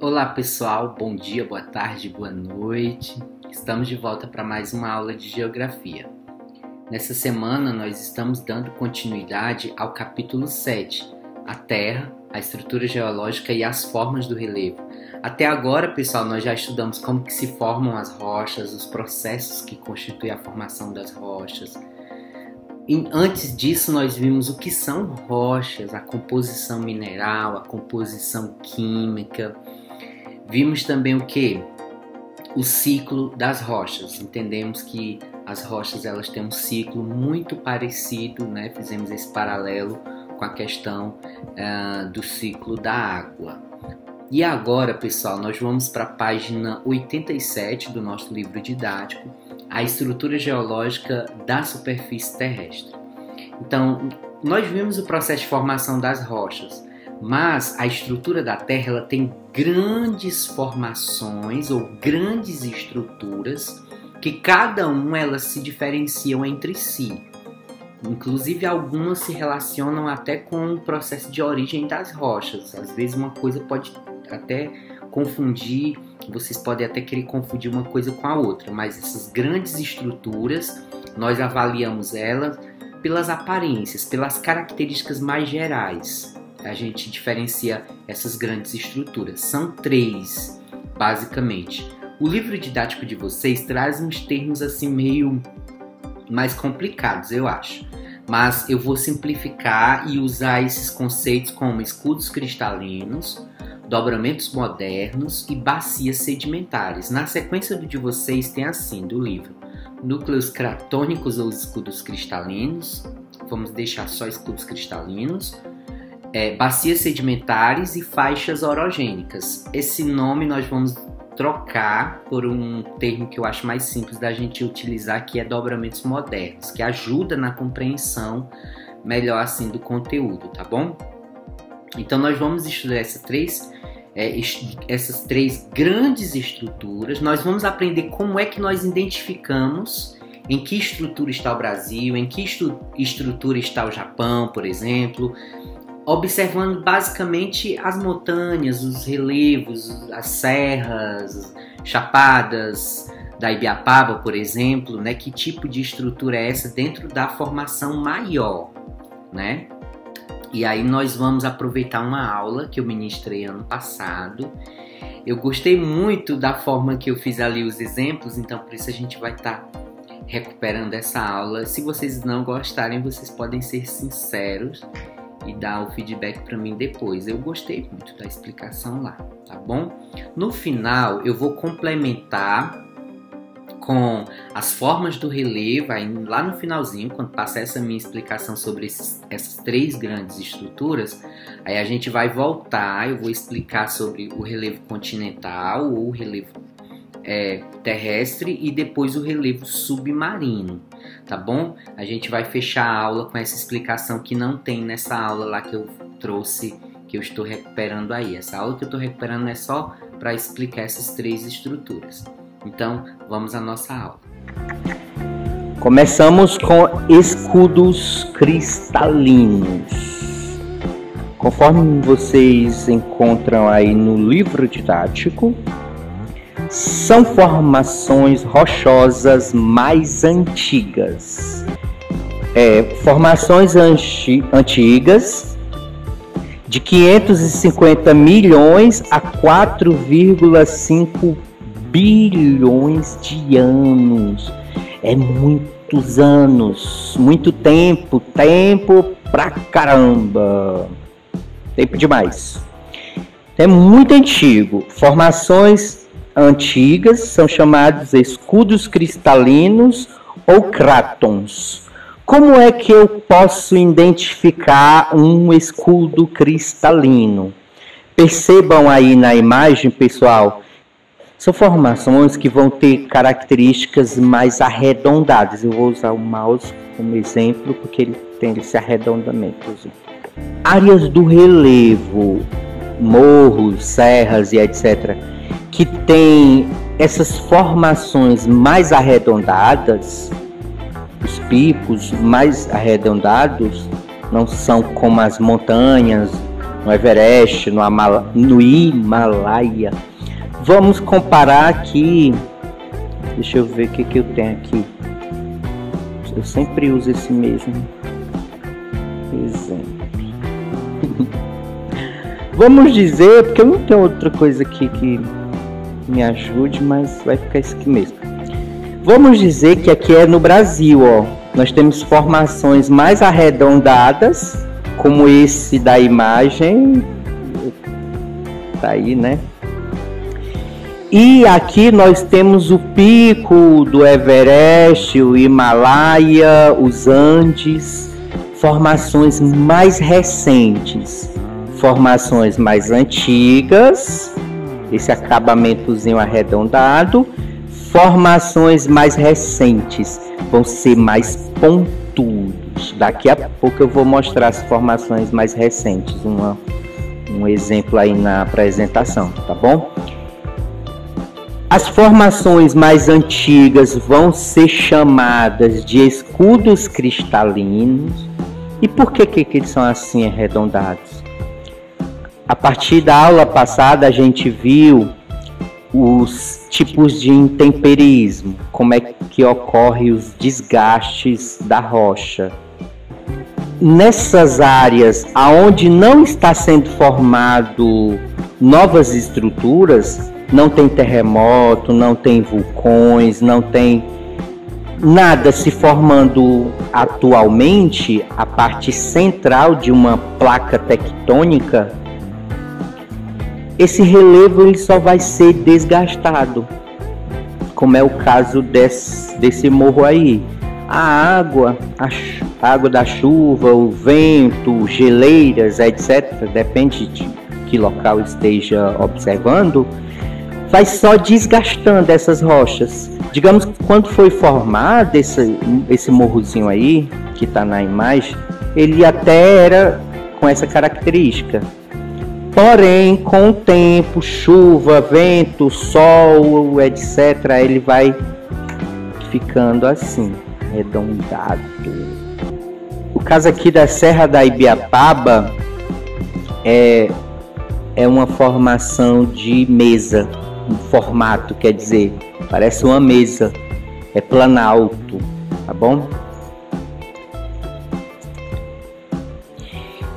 Olá pessoal, bom dia, boa tarde, boa noite. Estamos de volta para mais uma aula de Geografia. Nessa semana nós estamos dando continuidade ao capítulo 7, a Terra, a estrutura geológica e as formas do relevo. Até agora, pessoal, nós já estudamos como que se formam as rochas, os processos que constituem a formação das rochas. E antes disso, nós vimos o que são rochas, a composição mineral, a composição química. Vimos também o que? O ciclo das rochas. Entendemos que as rochas elas têm um ciclo muito parecido, né? Fizemos esse paralelo com a questão do ciclo da água. E agora, pessoal, nós vamos para a página 87 do nosso livro didático, a estrutura geológica da superfície terrestre. Então, nós vimos o processo de formação das rochas, mas a estrutura da Terra ela tem grandes formações ou grandes estruturas que cada uma elas se diferenciam entre si. Inclusive algumas se relacionam até com o processo de origem das rochas. Às vezes uma coisa pode até confundir, vocês podem até querer confundir uma coisa com a outra, mas essas grandes estruturas nós avaliamos elas pelas aparências, pelas características mais gerais. A gente diferencia essas grandes estruturas. São três, basicamente. O livro didático de vocês traz uns termos assim meio mais complicados, eu acho. Mas eu vou simplificar e usar esses conceitos como escudos cristalinos, dobramentos modernos e bacias sedimentares. Na sequência do de vocês tem assim, do livro, núcleos cratônicos ou escudos cristalinos. Vamos deixar só escudos cristalinos. Bacias sedimentares e faixas orogênicas. Esse nome nós vamos trocar por um termo que eu acho mais simples da gente utilizar, que é dobramentos modernos, que ajuda na compreensão melhor assim do conteúdo, tá bom? Então nós vamos estudar essas três grandes estruturas. Nós vamos aprender como é que nós identificamos em que estrutura está o Brasil, em que estrutura está o Japão, por exemplo, observando basicamente as montanhas, os relevos, as serras, chapadas da Ibiapaba, por exemplo, né? Que tipo de estrutura é essa dentro da formação maior, né? E aí nós vamos aproveitar uma aula que eu ministrei ano passado. Eu gostei muito da forma que eu fiz ali os exemplos, então por isso a gente vai estar recuperando essa aula. Se vocês não gostarem, vocês podem ser sinceros e dar o feedback para mim depois. Eu gostei muito da explicação lá, tá bom? No final, eu vou complementar com as formas do relevo, aí lá no finalzinho, quando passar essa minha explicação sobre essas três grandes estruturas, aí a gente vai voltar, eu vou explicar sobre o relevo continental ou o relevo terrestre e depois o relevo submarino, tá bom? A gente vai fechar a aula com essa explicação que não tem nessa aula lá que eu trouxe, que eu estou recuperando aí. Essa aula que eu estou recuperando é só para explicar essas três estruturas. Então, vamos à nossa aula. Começamos com escudos cristalinos. Conforme vocês encontram aí no livro didático, são formações rochosas mais antigas. Formações antigas de 550 milhões a 4,5 bilhões de anos. É muitos anos, muito tempo pra caramba. Tempo demais. É muito antigo. Formações antigas são chamados escudos cristalinos ou crátons. Como é que eu posso identificar um escudo cristalino? Percebam aí na imagem, pessoal, são formações que vão ter características mais arredondadas. Eu vou usar o mouse como exemplo porque ele tem esse arredondamento. Áreas do relevo, morros, serras e etc., que tem essas formações mais arredondadas, os picos mais arredondados, não são como as montanhas no Everest, no Himalaia. Vamos comparar aqui. Deixa eu ver o que eu tenho aqui. Eu sempre uso esse mesmo exemplo. Vamos dizer, porque eu não tenho outra coisa aqui que me ajude, mas vai ficar isso aqui mesmo. Vamos dizer que aqui é no Brasil, ó. Nós temos formações mais arredondadas, como esse da imagem. Tá aí, né? E aqui nós temos o pico do Everest, o Himalaia, os Andes, formações mais recentes, formações mais antigas, esse acabamentozinho arredondado, formações mais recentes, vão ser mais pontudos. Daqui a pouco eu vou mostrar as formações mais recentes, um exemplo aí na apresentação, tá bom? As formações mais antigas vão ser chamadas de escudos cristalinos. E por que eles são assim arredondados? A partir da aula passada a gente viu os tipos de intemperismo, como é que ocorrem os desgastes da rocha. Nessas áreas onde não está sendo formado novas estruturas, não tem terremoto, não tem vulcões, não tem nada se formando atualmente, a parte central de uma placa tectônica, esse relevo ele só vai ser desgastado, como é o caso desse morro aí. A água da chuva, o vento, geleiras, etc., depende de que local esteja observando, vai só desgastando essas rochas. Digamos que quando foi formado esse morrozinho aí, que está na imagem, ele até era com essa característica. Porém, com o tempo, chuva, vento, sol, etc., ele vai ficando assim, arredondado. O caso aqui da Serra da Ibiapaba é uma formação de mesa. Um formato, quer dizer, parece uma mesa, é planalto, tá bom?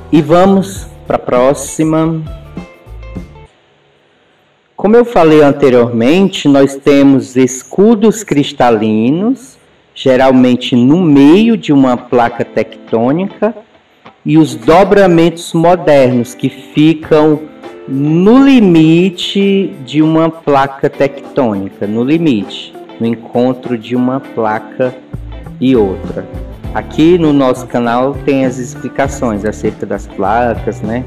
E vamos para a próxima. Como eu falei anteriormente, nós temos escudos cristalinos, geralmente no meio de uma placa tectônica, e os dobramentos modernos que ficam no limite de uma placa tectônica, no encontro de uma placa e outra. Aqui no nosso canal tem as explicações acerca das placas, né?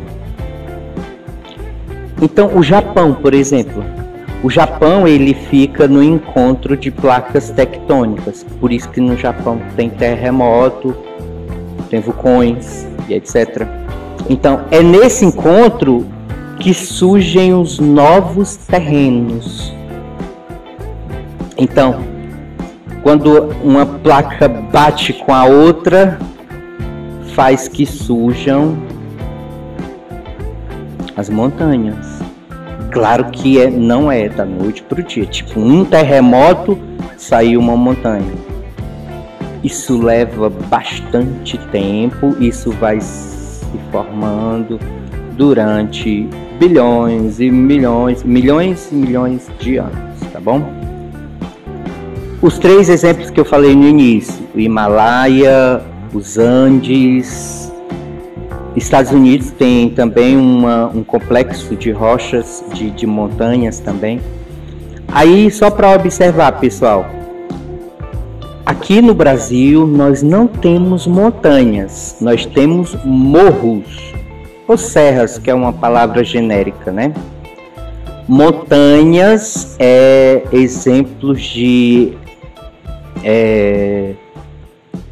Então, o Japão, por exemplo, o Japão ele fica no encontro de placas tectônicas, por isso que no Japão tem terremoto, tem vulcões e etc. Então, é nesse encontro que surgem os novos terrenos. Então, quando uma placa bate com a outra, faz que surjam as montanhas. Claro que não é da noite para o dia. Tipo, um terremoto, saiu uma montanha. Isso leva bastante tempo, isso vai se formando durante bilhões e milhões de anos, tá bom? Os três exemplos que eu falei no início, o Himalaia, os Andes, Estados Unidos tem também um complexo de rochas, de montanhas também. Aí, só para observar, pessoal, aqui no Brasil nós não temos montanhas, nós temos morros. Ou serras, que é uma palavra genérica, né? Montanhas é exemplos de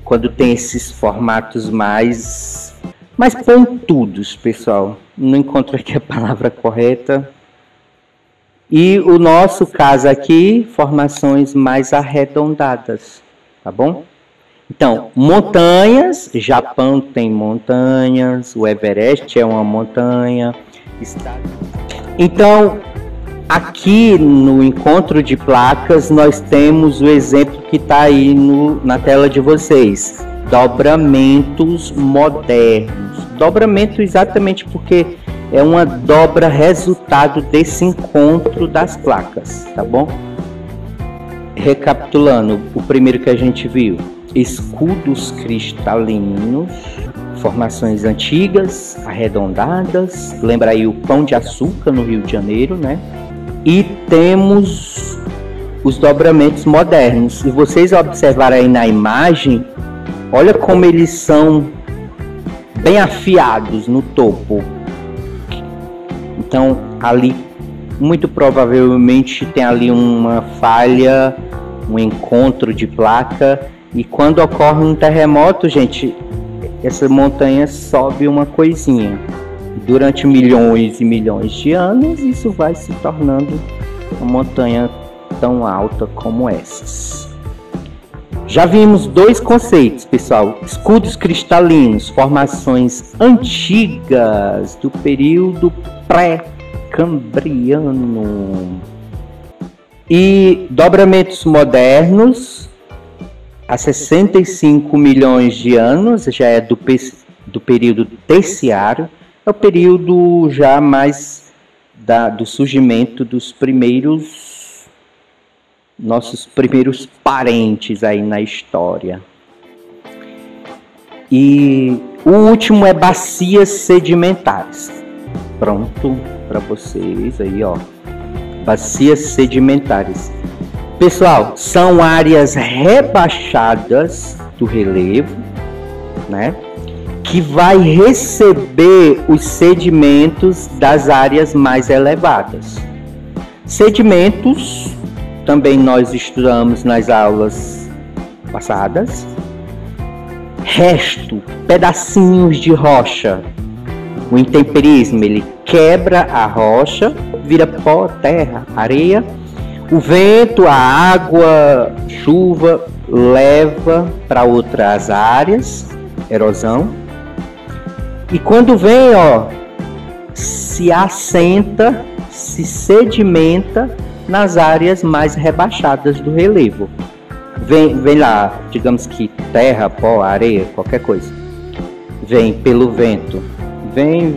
quando tem esses formatos mais pontudos, pessoal. Não encontro aqui a palavra correta. E o nosso caso aqui, formações mais arredondadas, tá bom? Então, montanhas, Japão tem montanhas, o Everest é uma montanha. Então, aqui no encontro de placas, nós temos o exemplo que está aí na tela de vocês. Dobramentos modernos. Dobramento exatamente porque é uma dobra resultado desse encontro das placas, tá bom? Recapitulando, o primeiro que a gente viu, escudos cristalinos, formações antigas, arredondadas, lembra aí o Pão de Açúcar no Rio de Janeiro, né? E temos os dobramentos modernos. Se vocês observarem aí na imagem, olha como eles são bem afiados no topo. Então, ali, muito provavelmente tem ali uma falha, um encontro de placa. E quando ocorre um terremoto, gente, essa montanha sobe uma coisinha. Durante milhões e milhões de anos, isso vai se tornando uma montanha tão alta como essas. Já vimos dois conceitos, pessoal. Escudos cristalinos, formações antigas do período pré-cambriano. E dobramentos modernos, há 65 milhões de anos, já é do período terciário. É o período já mais do surgimento dos nossos primeiros parentes aí na história. E o último é bacias sedimentares. Pronto para vocês aí, ó. Bacias sedimentares. Pessoal, são áreas rebaixadas do relevo, né? Que vai receber os sedimentos das áreas mais elevadas. Sedimentos, também nós estudamos nas aulas passadas. Resto, pedacinhos de rocha. O intemperismo, ele quebra a rocha, vira pó, terra, areia. O vento, a água, chuva, leva para outras áreas, erosão. E quando vem, ó, se assenta, se sedimenta nas áreas mais rebaixadas do relevo. Vem lá, digamos que terra, pó, areia, qualquer coisa. Vem pelo vento. Vem.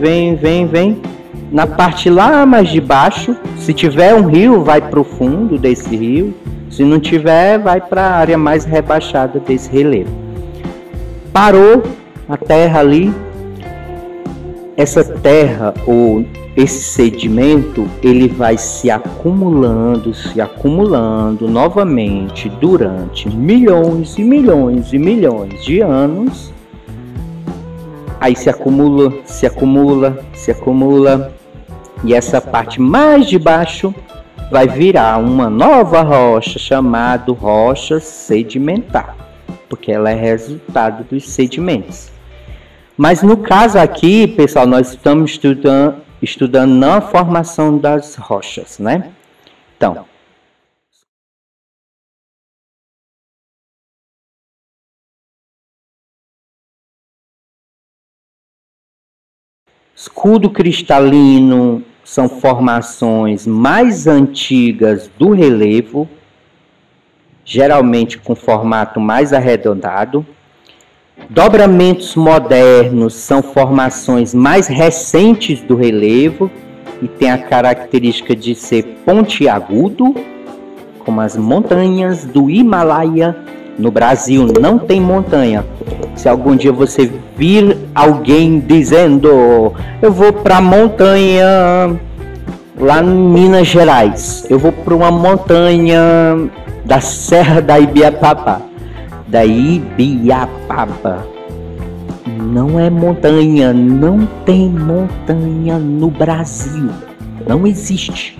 Na parte lá mais de baixo, se tiver um rio, vai para o fundo desse rio. Se não tiver, vai para a área mais rebaixada desse relevo. Parou a terra ali. Essa terra ou esse sedimento, ele vai se acumulando novamente durante milhões e milhões e milhões de anos. Aí se acumula. E essa parte mais de baixo vai virar uma nova rocha chamada rocha sedimentar, porque ela é resultado dos sedimentos. Mas no caso aqui, pessoal, nós estamos estudando na formação das rochas, né? Então, escudo cristalino são formações mais antigas do relevo, geralmente com formato mais arredondado. Dobramentos modernos são formações mais recentes do relevo e tem a característica de ser pontiagudo, como as montanhas do Himalaia. No Brasil não tem montanha. Se algum dia você vir alguém dizendo eu vou para a montanha lá em Minas Gerais, eu vou para uma montanha da Serra da Ibiapaba. Não é montanha, não tem montanha no Brasil, não existe.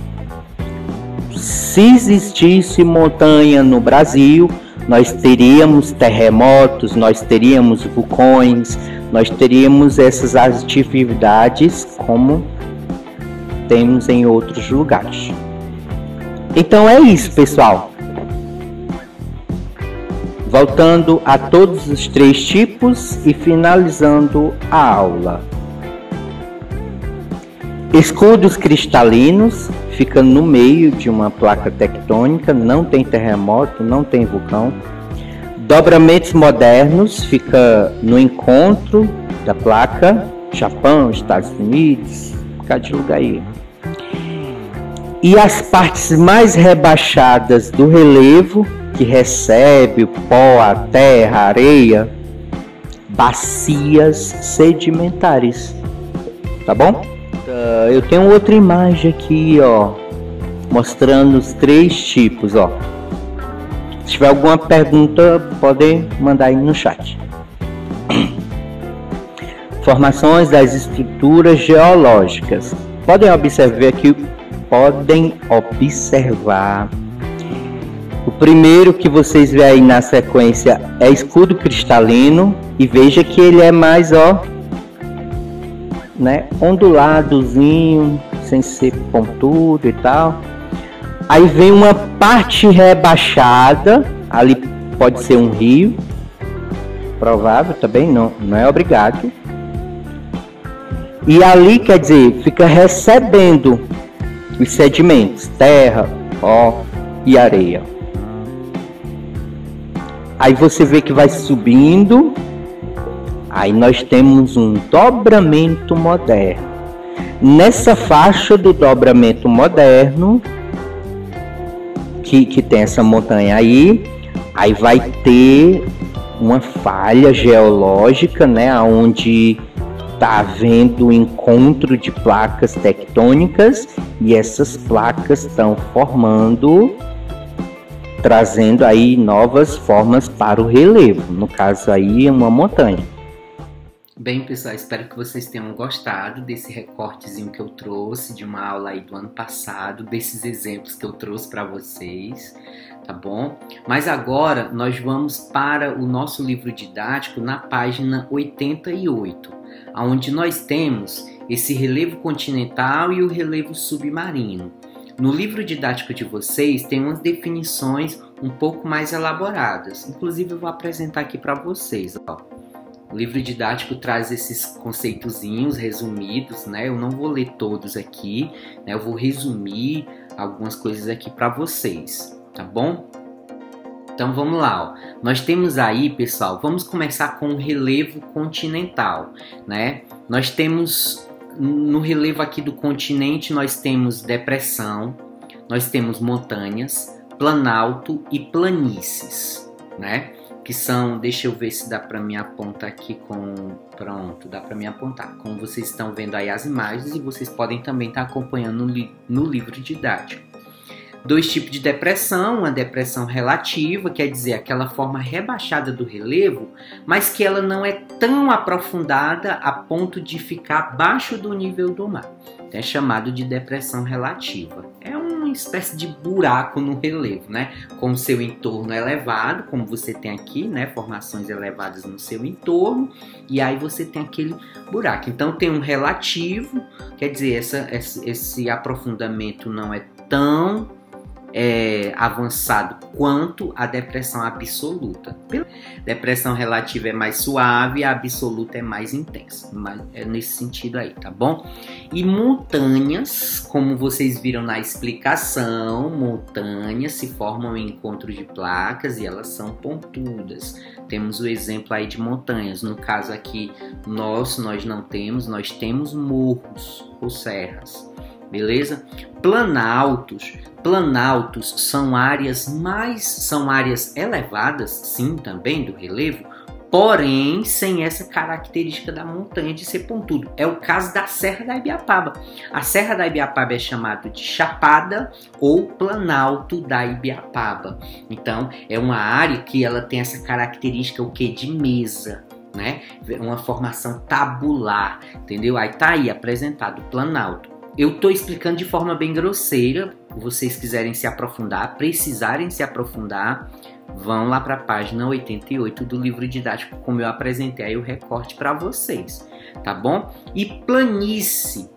Se existisse montanha no Brasil, nós teríamos terremotos, nós teríamos vulcões, nós teríamos essas atividades como temos em outros lugares. Então é isso, pessoal. voltando a todos os 3 tipos e finalizando a aula. Escudos cristalinos, fica no meio de uma placa tectônica, não tem terremoto, não tem vulcão. Dobramentos modernos, fica no encontro da placa, Japão, Estados Unidos, cada lugar aí. E as partes mais rebaixadas do relevo, que recebe o pó, a terra, a areia, bacias sedimentares, tá bom? Eu tenho outra imagem aqui, ó, mostrando os 3 tipos, ó. Se tiver alguma pergunta, podem mandar aí no chat. Formações das estruturas geológicas. Podem observar. O primeiro que vocês veem aí na sequência é escudo cristalino. E veja que ele é mais, ó, né, onduladozinho, sem ser pontudo e tal. Aí vem uma parte rebaixada, ali pode ser um rio, provável também, não é obrigado. E ali, quer dizer, fica recebendo os sedimentos, terra, pó e areia. Aí você vê que vai subindo. Aí nós temos um dobramento moderno. Nessa faixa do dobramento moderno, que tem essa montanha aí vai ter uma falha geológica, né, onde está havendo o encontro de placas tectônicas e essas placas estão formando, trazendo aí novas formas para o relevo. No caso aí, uma montanha. Bem, pessoal, espero que vocês tenham gostado desse recortezinho que eu trouxe de uma aula aí do ano passado, desses exemplos que eu trouxe para vocês, tá bom? Mas agora nós vamos para o nosso livro didático na página 88, onde nós temos esse relevo continental e o relevo submarino. No livro didático de vocês tem umas definições um pouco mais elaboradas, inclusive eu vou apresentar aqui para vocês, ó. O livro didático traz esses conceitozinhos resumidos, né? Eu não vou ler todos aqui, né? Eu vou resumir algumas coisas aqui para vocês, tá bom? Então vamos lá, ó. Nós temos aí, pessoal, vamos começar com o relevo continental, né? Nós temos, no relevo aqui do continente, nós temos depressão, nós temos montanhas, planalto e planícies, né? Que são, deixa eu ver se dá para me apontar aqui pronto, dá para me apontar. Como vocês estão vendo aí as imagens e vocês podem também estar acompanhando no livro didático. 2 tipos de depressão, uma depressão relativa, quer dizer, aquela forma rebaixada do relevo, mas que ela não é tão aprofundada a ponto de ficar abaixo do nível do mar. É chamado de depressão relativa. É uma espécie de buraco no relevo, né? Com o seu entorno elevado, como você tem aqui, né? Formações elevadas no seu entorno, e aí você tem aquele buraco. Então tem um relativo, quer dizer, esse aprofundamento não é tão avançado quanto a depressão absoluta. Depressão relativa é mais suave, a absoluta é mais intensa. Mas é nesse sentido aí, tá bom? E montanhas, como vocês viram na explicação, montanhas se formam em encontro de placas e elas são pontudas. Temos o exemplo aí de montanhas. No caso aqui nós não temos, nós temos morros ou serras. Beleza? Planaltos são áreas elevadas, sim, também do relevo, porém sem essa característica da montanha de ser pontudo. É o caso da Serra da Ibiapaba. A Serra da Ibiapaba é chamada de Chapada ou Planalto da Ibiapaba. Então, é uma área que ela tem essa característica, o que? De mesa, né? Uma formação tabular, entendeu? Aí tá aí apresentado o Planalto. Eu estou explicando de forma bem grosseira. Vocês quiserem se aprofundar, precisarem se aprofundar, vão lá para a página 88 do livro didático, como eu apresentei aí o recorte para vocês, tá bom? E planície,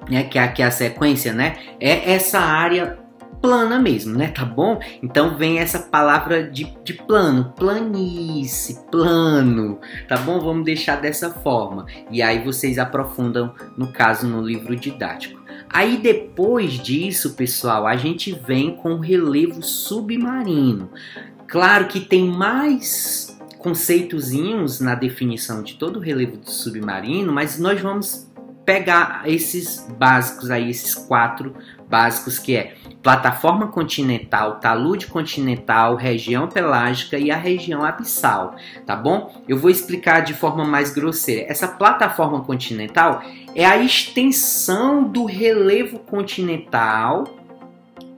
né, que é aqui a sequência, né? É essa área plana mesmo, né? Tá bom? Então vem essa palavra de plano, planície, plano, tá bom? Vamos deixar dessa forma. E aí vocês aprofundam, no caso, no livro didático. Aí depois disso, pessoal, a gente vem com o relevo submarino. Claro que tem mais conceitozinhos na definição de todo o relevo submarino, mas nós vamos pegar esses básicos aí, esses 4 básicos, que é plataforma continental, talude continental, região pelágica e a região abissal, tá bom? Eu vou explicar de forma mais grosseira. Essa plataforma continental é a extensão do relevo continental.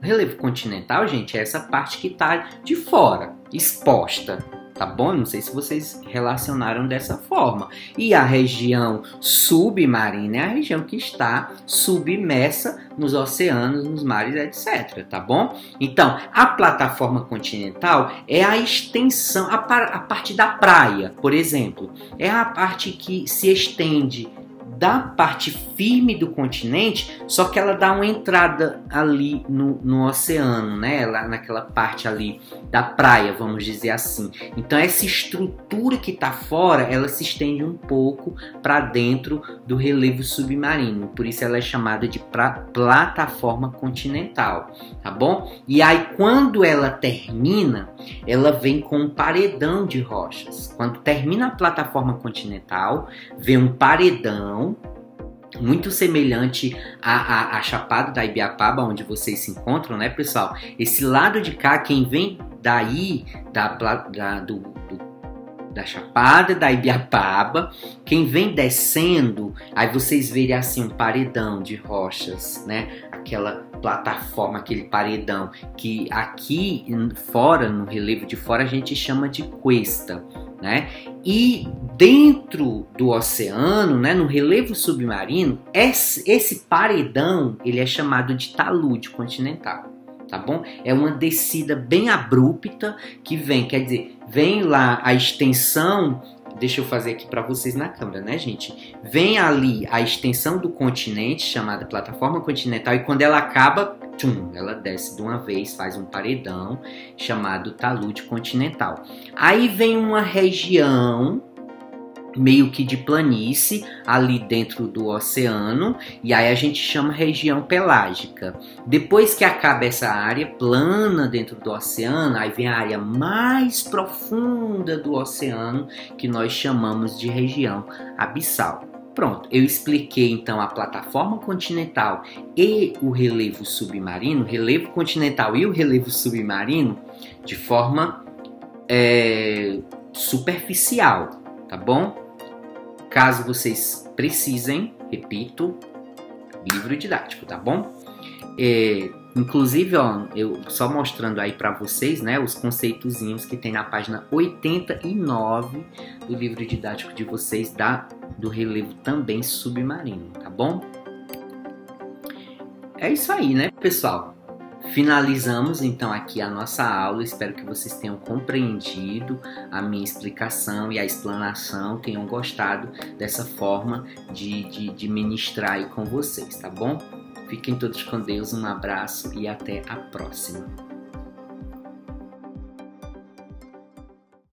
O relevo continental, gente, é essa parte que está de fora, exposta. Tá bom? Não sei se vocês relacionaram dessa forma. E a região submarina é a região que está submersa nos oceanos, nos mares, etc. Tá bom? Então, a plataforma continental é a extensão, a parte da praia, por exemplo. É a parte que se estende da parte firme do continente, só que ela dá uma entrada ali no oceano, né? Lá naquela parte ali da praia, vamos dizer assim. Então essa estrutura que está fora, ela se estende um pouco para dentro do relevo submarino. Por isso ela é chamada de plataforma continental, tá bom? E aí quando ela termina, ela vem com um paredão de rochas. Quando termina a plataforma continental, vem um paredão muito semelhante à Chapada da Ibiapaba, onde vocês se encontram, né, pessoal? Esse lado de cá, quem vem daí, da Chapada da Ibiapaba, quem vem descendo, aí vocês verem assim um paredão de rochas, né? Aquela plataforma, aquele paredão, que aqui fora, no relevo de fora, a gente chama de cuesta, né? E dentro do oceano, né, no relevo submarino, esse paredão ele é chamado de talude continental, tá bom? É uma descida bem abrupta que vem, quer dizer, vem lá a extensão. Deixa eu fazer aqui para vocês na câmera, né, gente? Vem ali a extensão do continente, chamada plataforma continental, e quando ela acaba, tchum, ela desce de uma vez, faz um paredão chamado talude continental. Aí vem uma região meio que de planície ali dentro do oceano, e aí a gente chama região pelágica. Depois que acaba essa área plana dentro do oceano, aí vem a área mais profunda do oceano, que nós chamamos de região abissal. Pronto, eu expliquei então a plataforma continental e o relevo submarino, relevo continental e o relevo submarino, de forma superficial, tá bom? Caso vocês precisem, repito, livro didático, tá bom? Inclusive, ó, eu só mostrando aí para vocês, né, os conceitozinhos que tem na página 89 do livro didático de vocês do relevo também submarino, tá bom? É isso aí, né, pessoal? Finalizamos então aqui a nossa aula. Espero que vocês tenham compreendido a minha explicação e a explanação, tenham gostado dessa forma de ministrar aí com vocês, tá bom? Fiquem todos com Deus, um abraço e até a próxima.